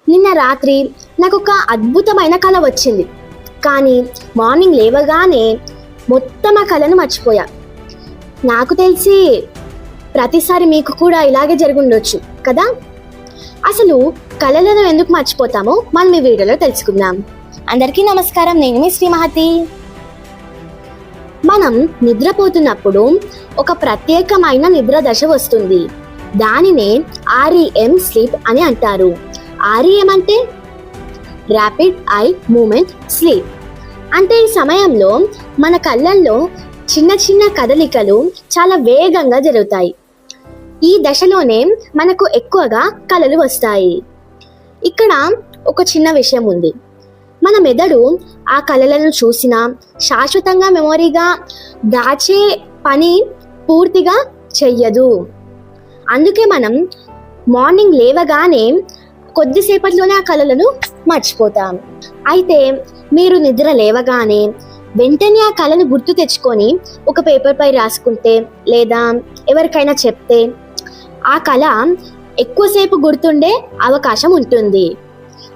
నిన్న రాత్రి నాకు ఒక అద్భుతమైన కల వచ్చింది. కానీ మార్నింగ్ లేవగానే మొత్తం ఆ కళను మర్చిపోయా. నాకు తెలిసి ప్రతిసారి మీకు కూడా ఇలాగే జరుగుండొచ్చు కదా. అసలు కళలను ఎందుకు మర్చిపోతామో మనం ఈ వీడియోలో తెలుసుకుందాం. అందరికీ నమస్కారం, నేను మీ శ్రీమహతి. మనం నిద్రపోతున్నప్పుడు ఒక ప్రత్యేకమైన నిద్ర దశ వస్తుంది. దానినే REM స్లీప్ అని అంటారు. REM అంటే ర్యాపిడ్ ఐ మూమెంట్ స్లీప్. అంటే ఈ సమయంలో మన కళ్ళల్లో చిన్న చిన్న కదలికలు చాలా వేగంగా జరుగుతాయి. ఈ దశలోనే మనకు ఎక్కువగా కలలు వస్తాయి. ఇక్కడ ఒక చిన్న విషయం ఉంది. మన మెదడు ఆ కళలను చూసినా శాశ్వతంగా మెమొరీగా దాచే పని పూర్తిగా చెయ్యదు. అందుకే మనం మార్నింగ్ లేవగానే కొద్దిసేపట్లోనే ఆ కళలను మర్చిపోతాం. అయితే మీరు నిద్ర లేవగానే వెంటనే ఆ కళను గుర్తు తెచ్చుకొని ఒక పేపర్పై రాసుకుంటే లేదా ఎవరికైనా చెప్తే ఆ కళ ఎక్కువసేపు గుర్తుండే అవకాశం ఉంటుంది.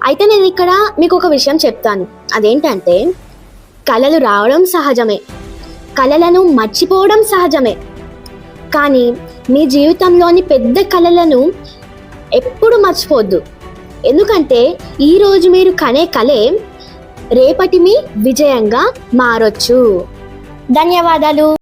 అయితే నేను ఇక్కడ మీకు ఒక విషయం చెప్తాను. అదేంటంటే కళలు రావడం సహజమే, కళలను మర్చిపోవడం సహజమే. కానీ మీ జీవితంలోని పెద్ద కళలను ఎప్పుడు మర్చిపోవద్దు. ఎందుకంటే ఈరోజు మీరు కనే కలే రేపటి మీ విజయంగా మారొచ్చు. ధన్యవాదాలు.